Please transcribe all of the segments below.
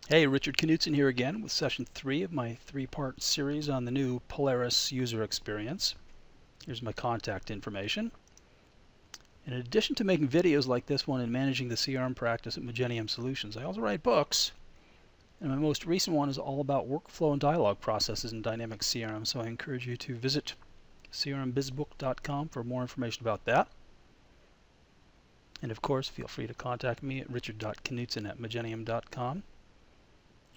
Hey, Richard Knudson here again with session 3 of my 3-part series on the new Polaris user experience. Here's my contact information. In addition to making videos like this one and managing the CRM practice at Magenium Solutions, I also write books. And my most recent one is all about workflow and dialogue processes in dynamic CRM, so I encourage you to visit crmbizbook.com for more information about that. And of course, feel free to contact me at richard.knudson@magenium.com.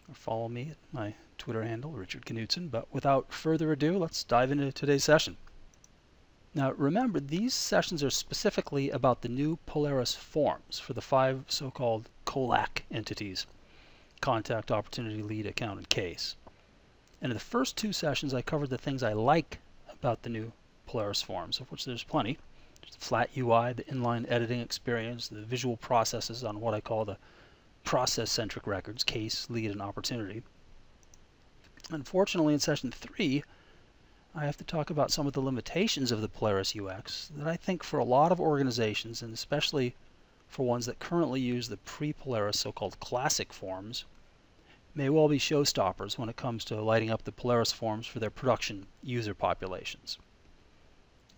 or follow me at my Twitter handle, Richard Knudson. But without further ado, let's dive into today's session. Now remember, these sessions are specifically about the new Polaris forms for the 5 so-called COLAC entities: contact, opportunity, lead, account, and case. And in the first 2 sessions, I covered the things I like about the new Polaris forms, of which there's plenty. There's the flat UI, the inline editing experience, the visual processes on what I call the process-centric records: case, lead, and opportunity. Unfortunately, in session 3, I have to talk about some of the limitations of the Polaris UX that I think for a lot of organizations, and especially for ones that currently use the pre-Polaris so-called classic forms, may well be showstoppers when it comes to lighting up the Polaris forms for their production user populations.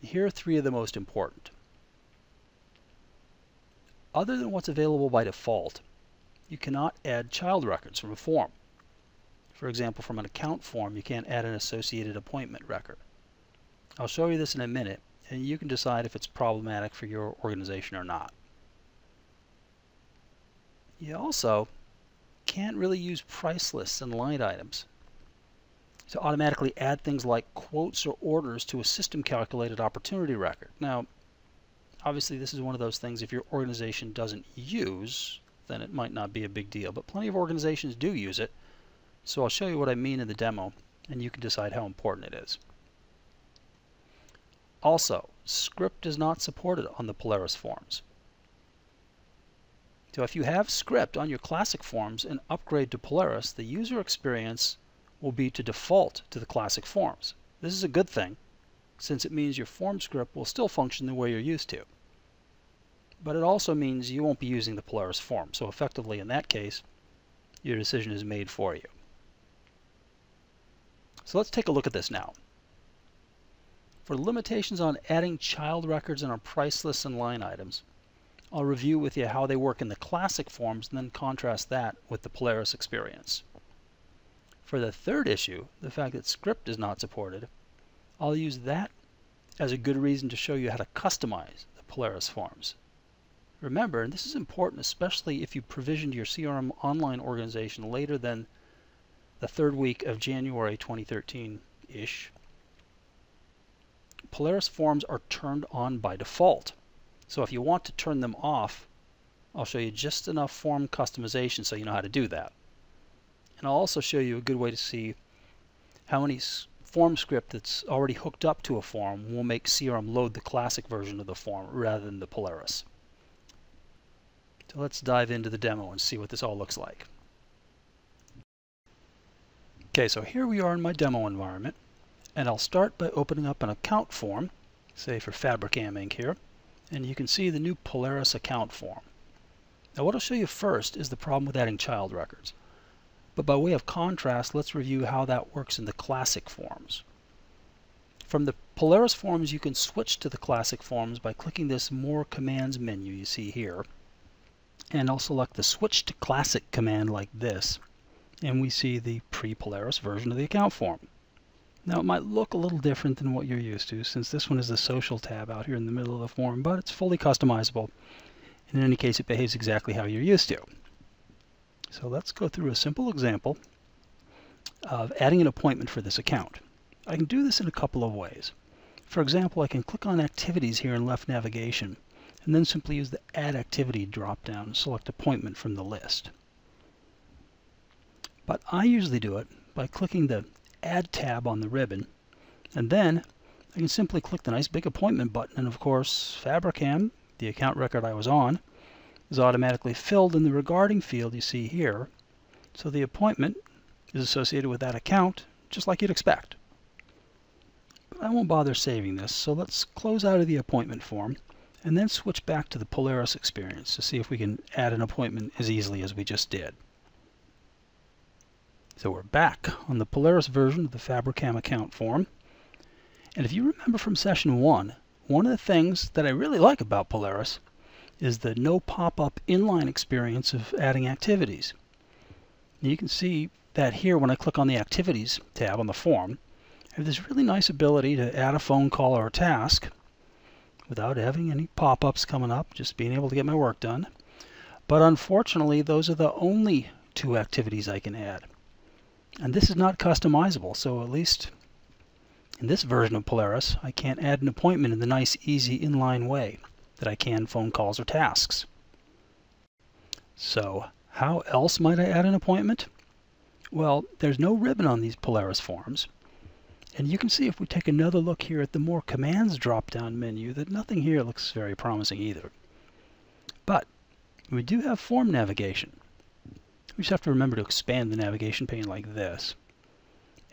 Here are 3 of the most important. Other than what's available by default, you cannot add child records from a form. For example, from an account form, you can't add an associated appointment record. I'll show you this in a minute, and you can decide if it's problematic for your organization or not. You also can't really use price lists and line items to automatically add things like quotes or orders to a system-calculated opportunity record. Now, obviously, this is one of those things if your organization doesn't use, then it might not be a big deal. But plenty of organizations do use it, so I'll show you what I mean in the demo, and you can decide how important it is. Also, script is not supported on the Polaris forms. So if you have script on your classic forms and upgrade to Polaris, the user experience will be to default to the classic forms. This is a good thing, since it means your form script will still function the way you're used to. But it also means you won't be using the Polaris form, so effectively in that case, your decision is made for you. So let's take a look at this now. For limitations on adding child records and on price lists and line items, I'll review with you how they work in the classic forms and then contrast that with the Polaris experience. For the third issue, the fact that script is not supported, I'll use that as a good reason to show you how to customize the Polaris forms. Remember, and this is important especially if you provisioned your CRM online organization later than the 3rd week of January 2013-ish, Polaris forms are turned on by default. So if you want to turn them off, I'll show you just enough form customization so you know how to do that. And I'll also show you a good way to see how many form script that's already hooked up to a form will make CRM load the classic version of the form rather than the Polaris. So let's dive into the demo and see what this all looks like. Okay, so here we are in my demo environment, and I'll start by opening up an account form, say for Fabricam Inc. here, and you can see the new Polaris account form. Now what I'll show you first is the problem with adding child records. But by way of contrast, let's review how that works in the classic forms. From the Polaris forms, you can switch to the classic forms by clicking this More Commands menu you see here. And I'll select the Switch to Classic command like this, and we see the pre-Polaris version of the account form. Now it might look a little different than what you're used to, since this one is the social tab out here in the middle of the form, but it's fully customizable. In any case, it behaves exactly how you're used to. So let's go through a simple example of adding an appointment for this account. I can do this in a couple of ways. For example, I can click on Activities here in left navigation, and then simply use the Add Activity drop-down and select Appointment from the list. But I usually do it by clicking the Add tab on the ribbon, and then I can simply click the nice big Appointment button, and of course Fabricam, the account record I was on, is automatically filled in the regarding field you see here, so the appointment is associated with that account, just like you'd expect. But I won't bother saving this, so let's close out of the appointment form and then switch back to the Polaris experience to see if we can add an appointment as easily as we just did. So we're back on the Polaris version of the Fabricam account form. And if you remember from session 1, one of the things that I really like about Polaris is the no pop-up inline experience of adding activities. Now you can see that here when I click on the Activities tab on the form, I have this really nice ability to add a phone call or a task without having any pop-ups coming up, just being able to get my work done. But unfortunately, those are the only 2 activities I can add. And this is not customizable, so at least in this version of Polaris, I can't add an appointment in the nice, easy, inline way that I can phone calls or tasks. So how else might I add an appointment? Well, there's no ribbon on these Polaris forms. And you can see if we take another look here at the More Commands drop-down menu that nothing here looks very promising either. But we do have form navigation. We just have to remember to expand the navigation pane like this.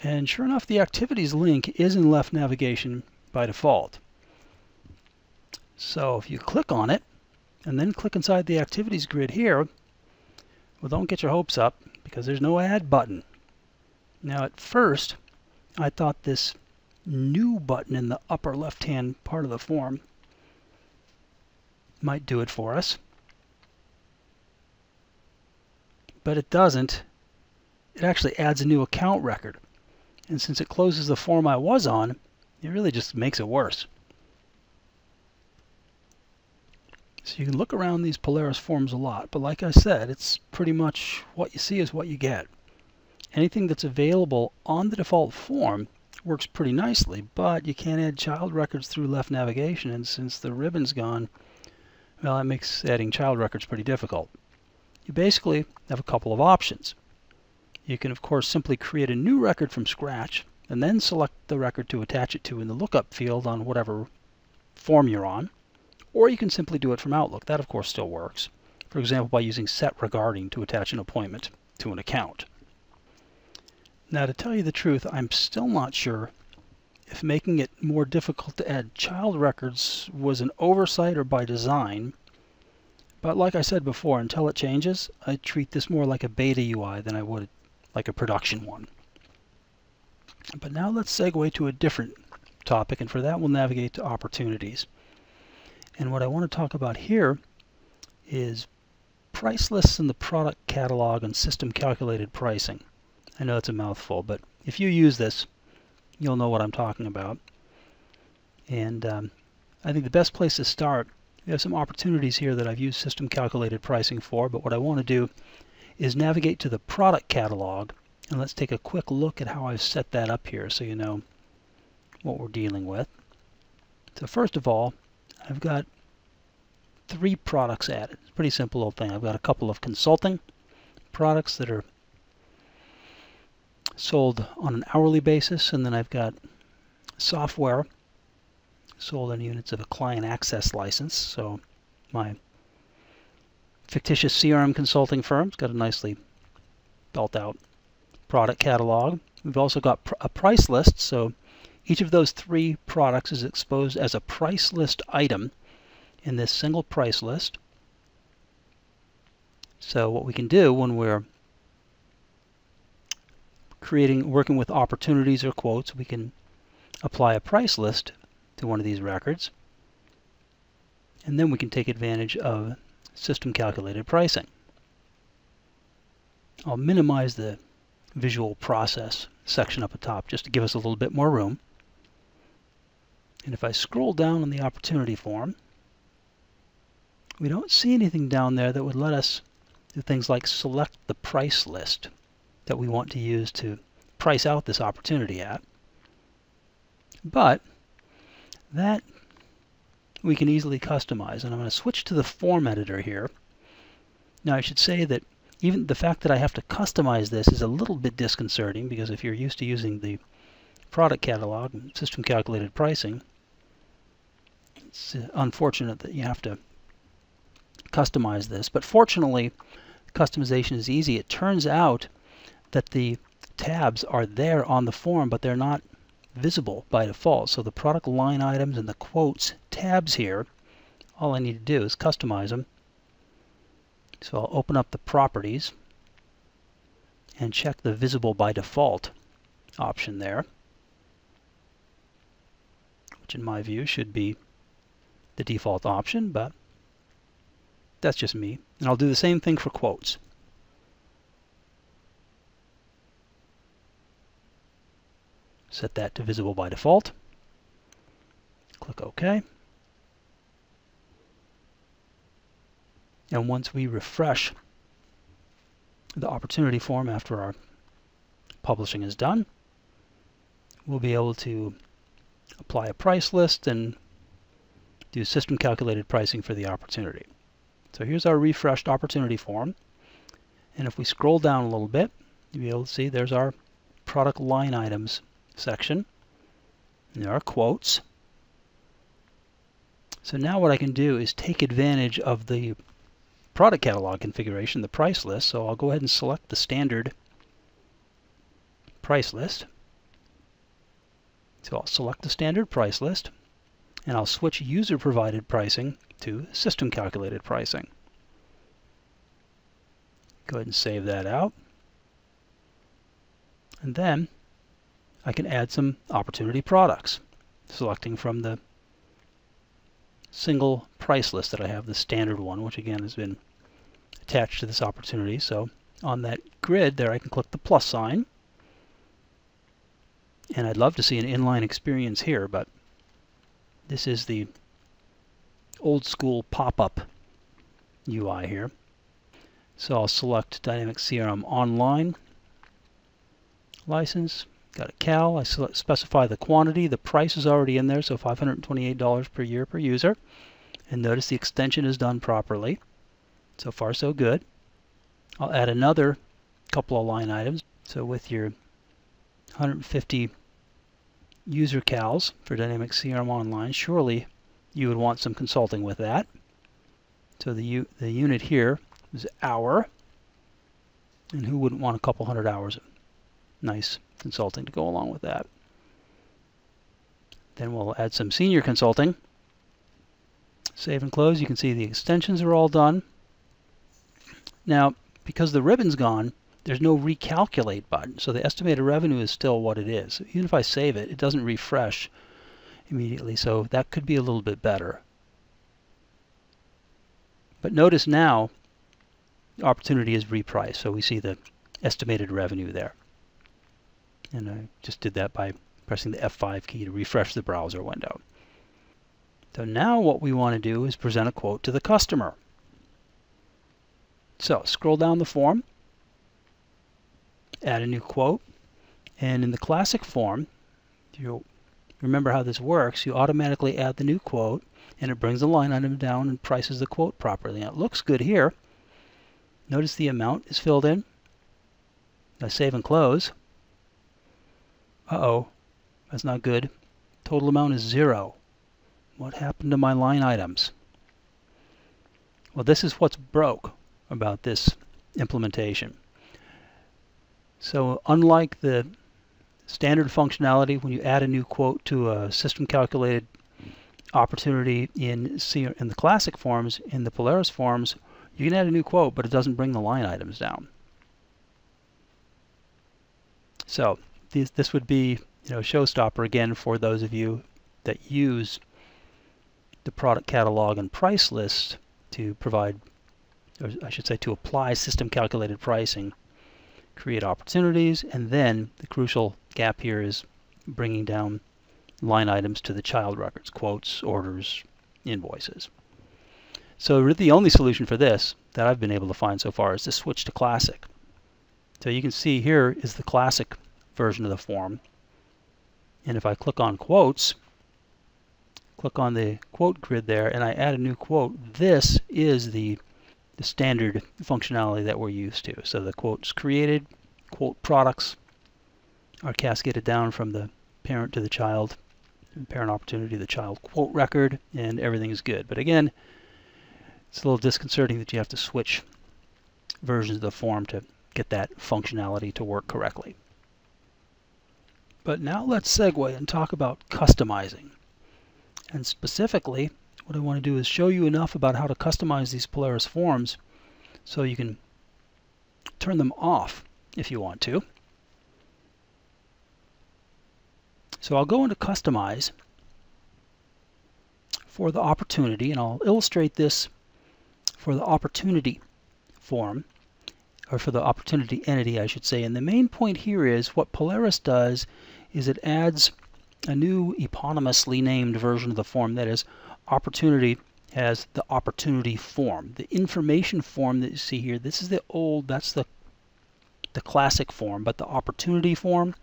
And sure enough, the Activities link is in left navigation by default. So if you click on it, and then click inside the Activities grid here, well, don't get your hopes up, because there's no Add button. Now at first, I thought this New button in the upper left-hand part of the form might do it for us. But it doesn't. It actually adds a new account record. And since it closes the form I was on, it really just makes it worse. So you can look around these Polaris forms a lot, but like I said, it's pretty much what you see is what you get. Anything that's available on the default form works pretty nicely, but you can't add child records through left navigation, and since the ribbon's gone, well, that makes adding child records pretty difficult. You basically have a couple of options. You can, of course, simply create a new record from scratch and then select the record to attach it to in the lookup field on whatever form you're on. Or you can simply do it from Outlook. That, of course, still works. For example, by using set regarding to attach an appointment to an account. Now, to tell you the truth, I'm still not sure if making it more difficult to add child records was an oversight or by design. But like I said before, until it changes, I treat this more like a beta UI than I would like a production one. But now let's segue to a different topic, and for that we'll navigate to opportunities. And what I want to talk about here is price lists in the product catalog and system calculated pricing. I know it's a mouthful, but if you use this, you'll know what I'm talking about. And I think the best place to start, we have some opportunities here that I've used system calculated pricing for, but what I want to do is navigate to the product catalog, and let's take a quick look at how I've set that up here so you know what we're dealing with. So first of all, I've got 3 products added. It's a pretty simple little thing. I've got a couple of consulting products that are sold on an hourly basis, and then I've got software sold in units of a client access license. So my fictitious CRM consulting firm's got a nicely built out product catalog. We've also got a price list, so each of those 3 products is exposed as a price list item in this single price list. So what we can do when we're working with opportunities or quotes, we can apply a price list to one of these records, and then we can take advantage of system calculated pricing. I'll minimize the visual process section up at top just to give us a little bit more room. And if I scroll down on the opportunity form, we don't see anything down there that would let us do things like select the price list that we want to use to price out this opportunity at. But that we can easily customize, and I'm going to switch to the form editor here. Now I should say that even the fact that I have to customize this is a little bit disconcerting, because if you're used to using the product catalog and system calculated pricing, it's unfortunate that you have to customize this. But fortunately, customization is easy. It turns out that the tabs are there on the form, but they're not visible by default. So the product line items and the quotes tabs here, all I need to do is customize them. So I'll open up the properties, and check the visible by default option there, which in my view should be the default option, but that's just me. And I'll do the same thing for quotes. Set that to visible by default. Click OK. And once we refresh the opportunity form after our publishing is done, we'll be able to apply a price list and do system calculated pricing for the opportunity. So here's our refreshed opportunity form. And if we scroll down a little bit, you'll be able to see there's our product line items section. And there are quotes. So now what I can do is take advantage of the product catalog configuration, the price list. So I'll go ahead and select the standard price list. So I'll select the standard price list, and I'll switch user provided pricing to system calculated pricing. Go ahead and save that out. And then I can add some opportunity products, selecting from the single price list that I have, the standard one, which again has been attached to this opportunity. So on that grid there I can click the plus sign. And I'd love to see an inline experience here, but this is the old school pop-up UI here. So I'll select Dynamics CRM Online license. Got a CAL. I specify the quantity. The price is already in there, so $528 per year per user. And notice the extension is done properly. So far, so good. I'll add another couple of line items. So with your 150 user CALs for Dynamics CRM Online, surely you would want some consulting with that. So the unit here is hour. And who wouldn't want a couple hundred hours of nice consulting to go along with that? Then we'll add some senior consulting. Save and close. You can see the extensions are all done. Now, because the ribbon's gone, there's no recalculate button, so the estimated revenue is still what it is. Even if I save it, it doesn't refresh immediately, so that could be a little bit better. But notice now, the opportunity is repriced, so we see the estimated revenue there. And I just did that by pressing the F5 key to refresh the browser window. So now what we want to do is present a quote to the customer. So scroll down the form, add a new quote, and in the classic form, you'll remember how this works. You automatically add the new quote, and it brings the line item down and prices the quote properly. Now it looks good here. Notice the amount is filled in. I save and close. Uh-oh, that's not good. Total amount is 0. What happened to my line items? Well, this is what's broke about this implementation. So unlike the standard functionality, when you add a new quote to a system calculated opportunity in the classic forms, in the Polaris forms, you can add a new quote, but it doesn't bring the line items down. So this would be, a showstopper again for those of you that use the product catalog and price list to provide, or I should say to apply system calculated pricing, create opportunities, and then the crucial gap here is bringing down line items to the child records, quotes, orders, invoices. So really the only solution for this that I've been able to find so far is to switch to classic. So you can see here is the classic version of the form. And if I click on quotes, click on the quote grid there, and I add a new quote, this is the standard functionality that we're used to. So the quote's created, quote products are cascaded down from the parent to the child, parent opportunity to the child quote record, and everything is good. But again, it's a little disconcerting that you have to switch versions of the form to get that functionality to work correctly. But now let's segue and talk about customizing. And specifically, what I want to do is show you enough about how to customize these Polaris forms so you can turn them off if you want to. So I'll go into Customize for the opportunity, and I'll illustrate this for the opportunity form, or for the opportunity entity, I should say. And the main point here is what Polaris does is it adds a new eponymously named version of the form. That is, opportunity has the opportunity form. The information form that you see here, this is the old, that's the classic form, but the opportunity form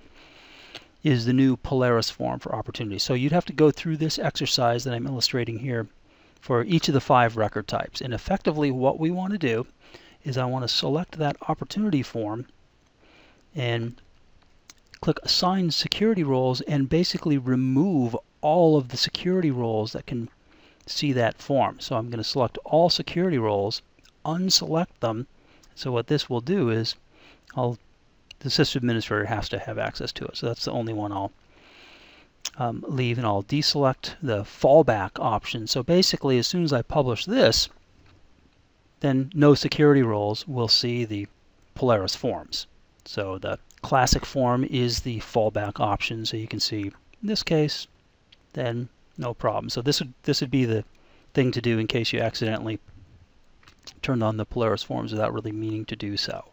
is the new Polaris form for opportunity. So you'd have to go through this exercise that I'm illustrating here for each of the 5 record types. And effectively what we want to do is I want to select that opportunity form and click Assign Security Roles and basically remove all of the security roles that can see that form. So I'm going to select all security roles, unselect them. So what this will do is the system administrator has to have access to it. So that's the only one I'll leave, and I'll deselect the fallback option. So basically, as soon as I publish this, then no security roles will see the Polaris forms. So the classic form is the fallback option. So you can see in this case, then no problem. So this would be the thing to do in case you accidentally turned on the Polaris forms without really meaning to do so.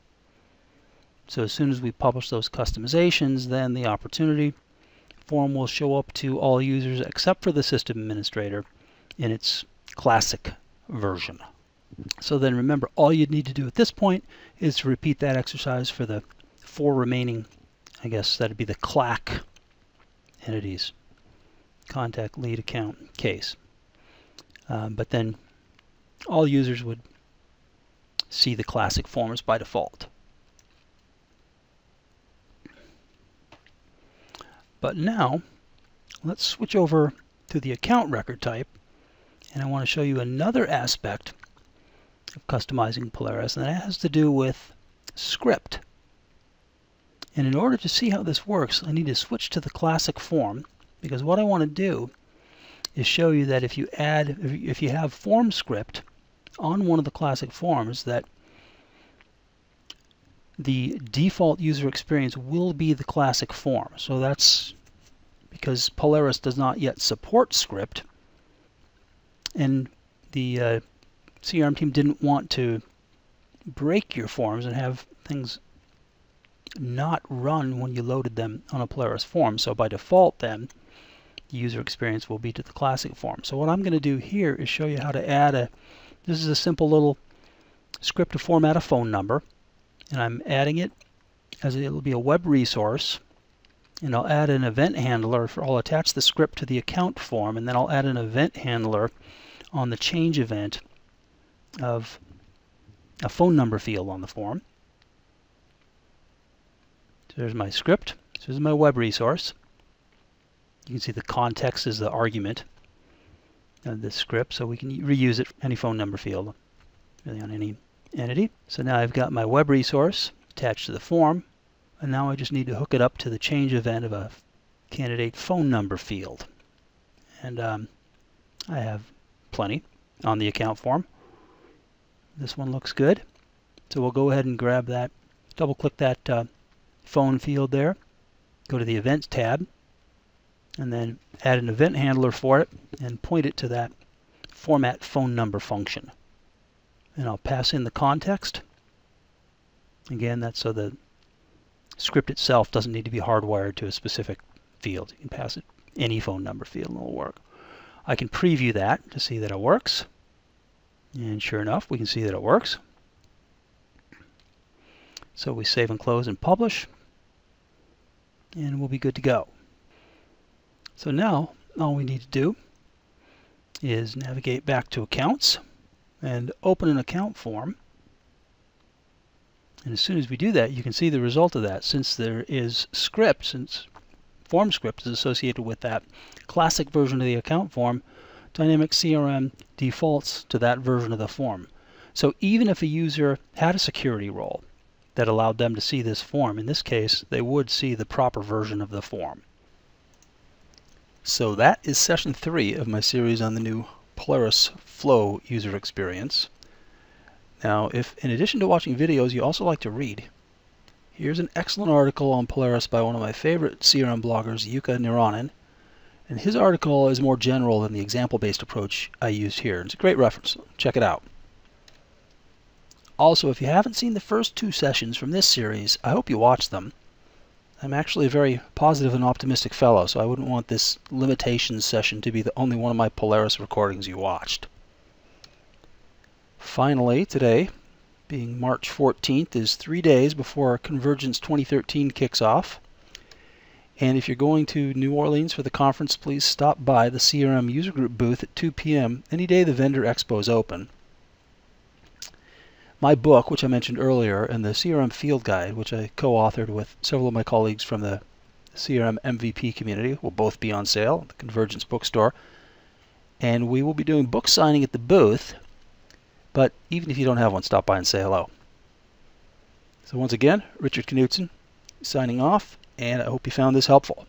So as soon as we publish those customizations, then the opportunity form will show up to all users except for the system administrator in its classic version. So then remember, all you'd need to do at this point is to repeat that exercise for the 4 remaining, I guess that'd be the CLAC entities, contact, lead, account, case. But then all users would see the classic forms by default. But now, let's switch over to the account record type, and I want to show you another aspect of customizing Polaris, and that has to do with script. And in order to see how this works, I need to switch to the classic form, because what I want to do is show you that if you have form script on one of the classic forms, that the default user experience will be the classic form. So that's because Polaris does not yet support script, and the CRM team didn't want to break your forms and have things not run when you loaded them on a Polaris form. So by default then, the user experience will be to the classic form. So what I'm going to do here is show you how to add this is a simple little script to format a phone number. And I'm adding it as it'll be a web resource, and I'll add an event handler. I'll attach the script to the account form, and then I'll add an event handler on the change event of a phone number field on the form. So there's my script. So this is my web resource. You can see the context is the argument of this script, so we can reuse it for any phone number field, really on any entity. So now I've got my web resource attached to the form, and now I just need to hook it up to the change event of a candidate phone number field. And I have plenty on the account form. This one looks good. So we'll go ahead and grab that, double click that phone field there, go to the Events tab, and then add an event handler for it and point it to that format phone number function. And I'll pass in the context. Again, that's so the script itself doesn't need to be hardwired to a specific field. You can pass it any phone number field and it'll work. I can preview that to see that it works. And sure enough, we can see that it works. So we save and close and publish, and we'll be good to go. So now, all we need to do is navigate back to Accounts and open an account form. And as soon as we do that, you can see the result of that. Since there is script, since form script is associated with that classic version of the account form, Dynamic CRM defaults to that version of the form. So even if a user had a security role that allowed them to see this form, in this case, they would see the proper version of the form. So that is session 3 of my series on the new Polaris Flow user experience. Now, if in addition to watching videos you also like to read, Here's an excellent article on Polaris by one of my favorite CRM bloggers, Jukka Niiranen. And his article is more general than the example-based approach I used here. It's a great reference. Check it out. Also, if you haven't seen the first 2 sessions from this series, I hope you watch them. I'm actually a very positive and optimistic fellow, so I wouldn't want this limitations session to be the only one of my Polaris recordings you watched. Finally, today, being March 14th, is 3 days before Convergence 2013 kicks off. And if you're going to New Orleans for the conference, please stop by the CRM user group booth at 2 p.m. any day the vendor expo is open. My book, which I mentioned earlier, and the CRM Field Guide, which I co-authored with several of my colleagues from the CRM MVP community, will both be on sale at the Convergence bookstore. And we will be doing book signing at the booth, but even if you don't have one, stop by and say hello. So once again, Richard Knudson signing off, and I hope you found this helpful.